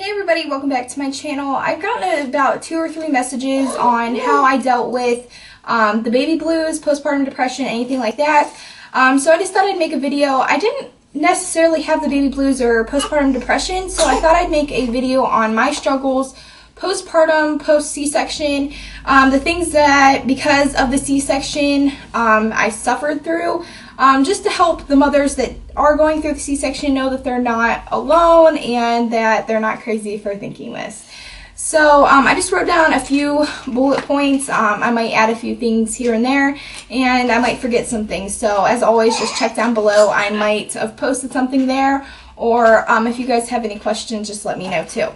Hey everybody, welcome back to my channel. I've gotten about 2 or 3 messages on how I dealt with the baby blues, postpartum depression, anything like that. So I just thought I'd make a video. I didn't necessarily have the baby blues or postpartum depression, so I thought I'd make a video on my struggles postpartum, post C-section, the things that because of the C-section I suffered through, just to help the mothers that are going through the C-section know that they're not alone and that they're not crazy for thinking this. So I just wrote down a few bullet points. I might add a few things here and there, and I might forget some things. So as always, just check down below. I might have posted something there, or if you guys have any questions, just let me know too.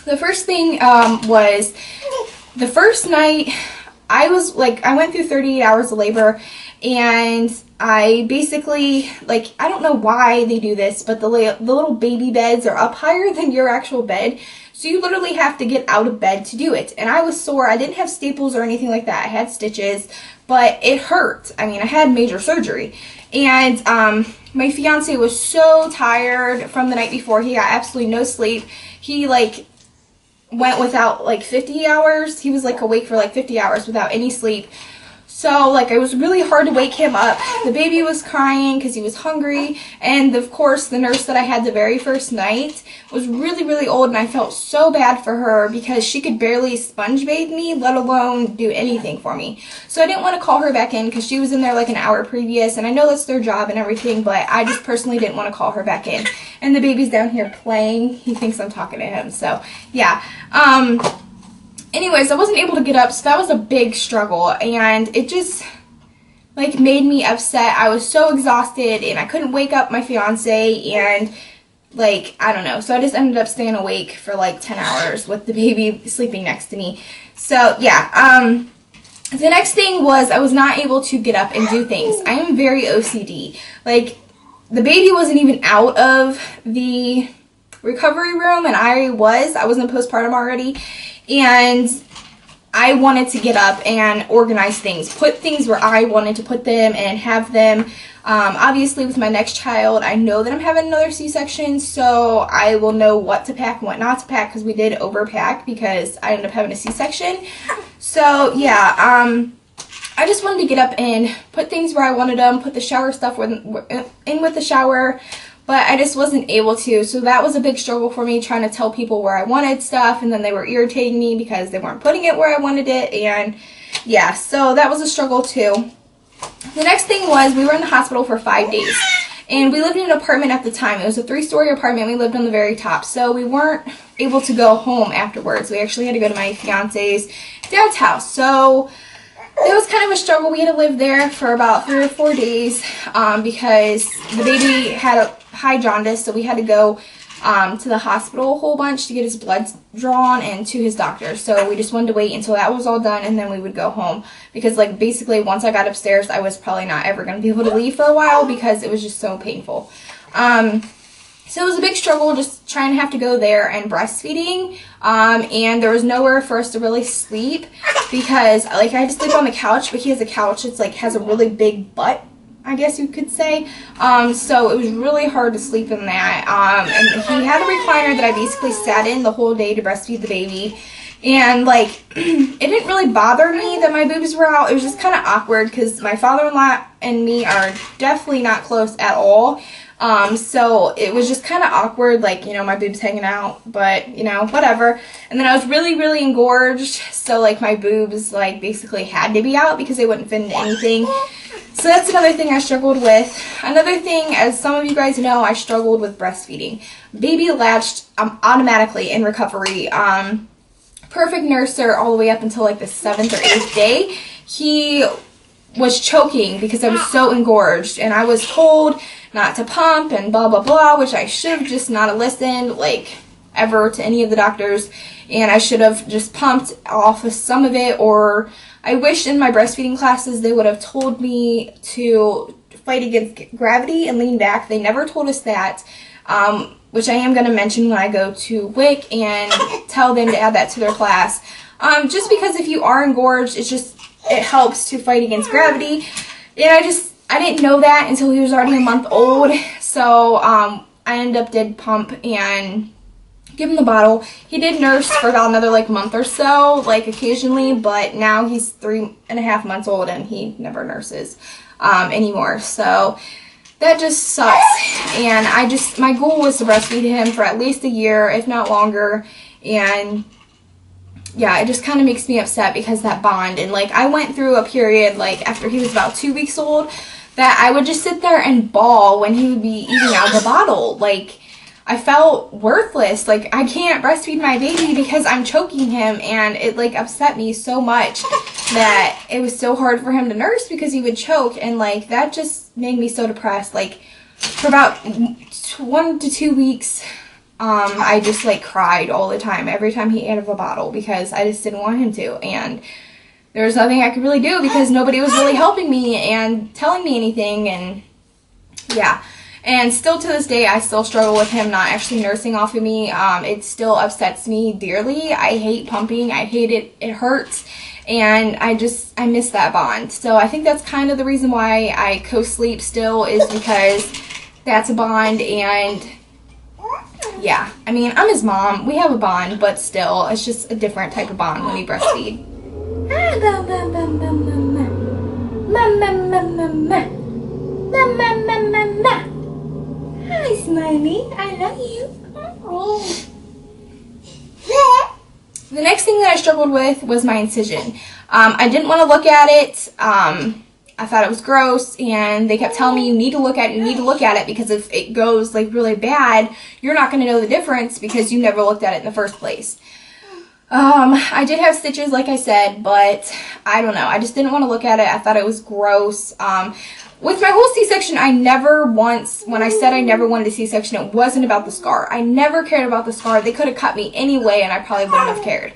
The first thing was the first night I went through 38 hours of labor, and I basically, I don't know why they do this, but the little baby beds are up higher than your actual bed, so you literally have to get out of bed to do it. And I was sore. I didn't have staples or anything like that. I had stitches, but it hurt. I mean, I had major surgery. And my fiance was so tired from the night before. He got absolutely no sleep. He went without 50 hours. He was awake for 50 hours without any sleep. So it was really hard to wake him up. The baby was crying because he was hungry, and of course the nurse that I had the very first night was really old, and I felt so bad for her because she could barely sponge bathe me, let alone do anything for me. So I didn't want to call her back in because she was in there an hour previous, and I know that's their job and everything, but I just personally didn't want to call her back in. And the baby's down here playing. He thinks I'm talking to him, so yeah. Anyways, I wasn't able to get up, so that was a big struggle, and it just made me upset. I was so exhausted, and I couldn't wake up my fiance, and I don't know. So I just ended up staying awake for 10 hours with the baby sleeping next to me. So yeah, the next thing was I was not able to get up and do things. I am very OCD. The baby wasn't even out of the recovery room, and I was in postpartum already, and I wanted to get up and organize things, put things where I wanted to put them and have them. Obviously with my next child, I know that I'm having another C-section, so I will know what to pack and what not to pack, because we did overpack because I ended up having a C-section. So yeah, I just wanted to get up and put things where I wanted them, put the shower stuff in with the shower, but I just wasn't able to. So that was a big struggle for me, trying to tell people where I wanted stuff, and then they were irritating me because they weren't putting it where I wanted it, and yeah, so that was a struggle too. The next thing was we were in the hospital for 5 days, and we lived in an apartment at the time. It was a 3-story apartment. We lived on the very top, so we weren't able to go home afterwards. We actually had to go to my fiance's dad's house, so it was kind of a struggle. We had to live there for about 3 or 4 days because the baby had a high jaundice, so we had to go to the hospital a whole bunch to get his blood drawn and to his doctor. So we just wanted to wait until that was all done, and then we would go home, because basically once I got upstairs, I was probably not ever going to be able to leave for a while because it was just so painful. So it was a big struggle just trying to have to go there and breastfeeding, and there was nowhere for us to really sleep because I had to sleep on the couch, but he has a couch that's has a really big butt, I guess you could say. So it was really hard to sleep in that. And he had a recliner that I basically sat in the whole day to breastfeed the baby. And it didn't really bother me that my boobs were out. It was just kind of awkward because my father-in-law and me are definitely not close at all. So it was just kind of awkward, my boobs hanging out, but, whatever. And then I was really engorged, so, my boobs, basically had to be out because they wouldn't fit into anything. So that's another thing I struggled with. Another thing, as some of you guys know, I struggled with breastfeeding. Baby latched automatically in recovery. Perfect nurser all the way up until, the 7th or 8th day. He was choking because I was so engorged, and I was told not to pump and blah blah blah, which I should have just not listened ever to any of the doctors, and I should have just pumped off of some of it, or I wish in my breastfeeding classes they would have told me to fight against gravity and lean back. They never told us that, which I am going to mention when I go to WIC and tell them to add that to their class, just because if you are engorged, it helps to fight against gravity. And I didn't know that until he was already a month old, so I ended up did pump and give him the bottle. He did nurse for about another like month or so, like occasionally, but now he's 3.5 months old and he never nurses anymore. So that just sucks. And my goal was to breastfeed him for at least a year, if not longer. And yeah, it just kind of makes me upset because that bond. And like I went through a period like after he was about 2 weeks old that I would just sit there and bawl when he would be eating out of the bottle. Like I felt worthless. Like I can't breastfeed my baby because I'm choking him, and it like upset me so much that it was so hard for him to nurse because he would choke, and like that just made me so depressed. Like for about 1 to 2 weeks, I just like cried all the time every time he ate out of a bottle because I just didn't want him to, and there was nothing I could really do because nobody was really helping me and telling me anything. And yeah, and still to this day I still struggle with him not actually nursing off of me. It still upsets me dearly. I hate pumping. I hate it. It hurts, and I miss that bond. So I think that's kind of the reason why I co-sleep still, is because that's a bond. And yeah, I mean, I'm his mom. We have a bond, but still, it's just a different type of bond when you breastfeed. Hi, Smiley. I love you. The next thing that I struggled with was my incision. I didn't want to look at it. I thought it was gross, and they kept telling me, you need to look at it, because if it goes like really bad, you're not going to know the difference because you never looked at it in the first place. I did have stitches, like I said, but I don't know. I just didn't want to look at it. I thought it was gross. With my whole C-section, I never once, when I said I never wanted a C-section, it wasn't about the scar. I never cared about the scar. They could have cut me anyway, and I probably wouldn't have cared.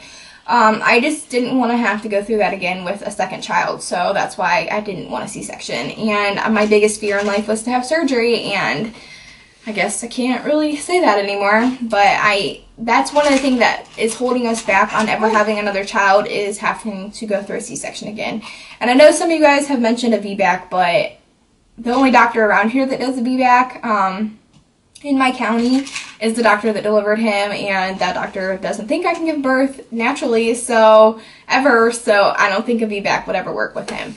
I just didn't want to have to go through that again with a second child, so that's why I didn't want a C-section. And my biggest fear in life was to have surgery, and I guess I can't really say that anymore, but that's one of the things that is holding us back on ever having another child, is having to go through a C-section again. And I know some of you guys have mentioned a VBAC, but the only doctor around here that does a VBAC in my county is the doctor that delivered him, and that doctor doesn't think I can give birth naturally, so I don't think a VBAC would ever work with him.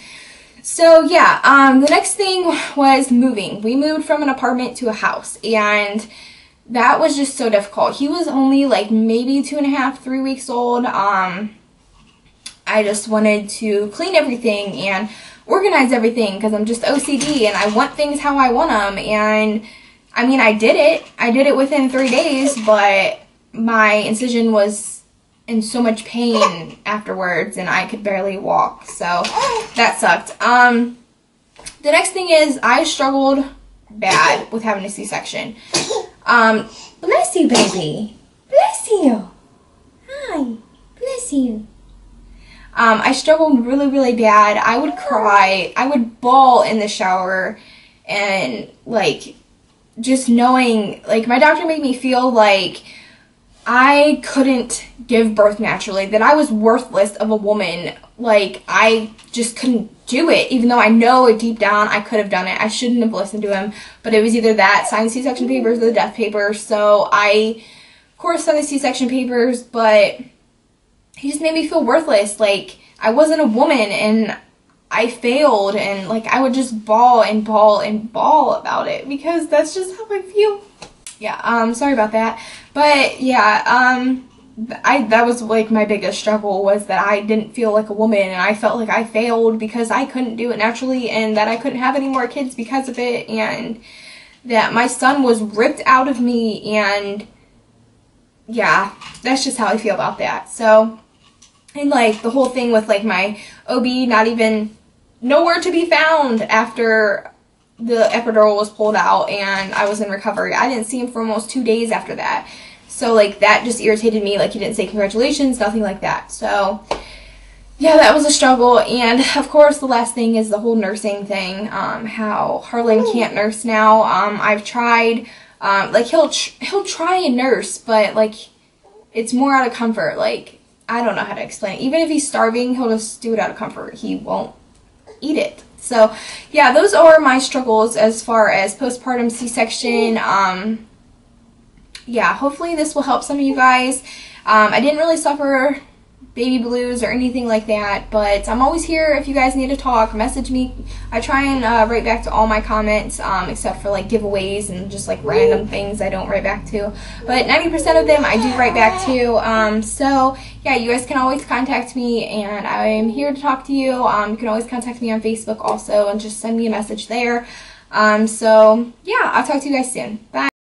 So yeah, the next thing was moving. We moved from an apartment to a house, and that was just so difficult. He was only like maybe 2.5, 3 weeks old. I just wanted to clean everything and organize everything because I'm just OCD and I want things how I want them. And I mean, I did it. I did it within 3 days, but my incision was in so much pain afterwards, and I could barely walk, so that sucked. The next thing is I struggled bad with having a C-section. Bless you, baby. Bless you. Hi. Bless you. I struggled really, really bad. I would cry. I would bawl in the shower, and like, just knowing, like, my doctor made me feel like I couldn't give birth naturally, that I was worthless of a woman. Like, I just couldn't do it, even though I know deep down I could have done it. I shouldn't have listened to him, but it was either that, sign C-section papers, or the death papers. So I, of course, signed the C-section papers, but he just made me feel worthless. Like, I wasn't a woman, and I failed, and like I would just bawl and bawl and bawl about it because that's just how I feel. Yeah, sorry about that. But yeah, that was like my biggest struggle, was that I didn't feel like a woman, and I felt like I failed because I couldn't do it naturally, and that I couldn't have any more kids because of it, and that my son was ripped out of me, and yeah, that's just how I feel about that. So, and like the whole thing with like my OB not even nowhere to be found after the epidural was pulled out and I was in recovery. I didn't see him for almost 2 days after that. So like that just irritated me. Like, he didn't say congratulations, nothing like that. So yeah, that was a struggle. And of course the last thing is the whole nursing thing. How Harlan can't nurse now. I've tried, like he'll try and nurse, but like it's more out of comfort. Like, I don't know how to explain it. Even if he's starving, he'll just do it out of comfort. He won't eat it. So yeah, those are my struggles as far as postpartum C-section. yeah, hopefully this will help some of you guys. I didn't really suffer baby blues or anything like that, but I'm always here if you guys need to talk. Message me. I try and write back to all my comments, except for like giveaways and just like random things I don't write back to, but 90% of them I do write back to. So yeah, you guys can always contact me, and I am here to talk to you. You can always contact me on Facebook also and just send me a message there. So yeah, I'll talk to you guys soon. Bye.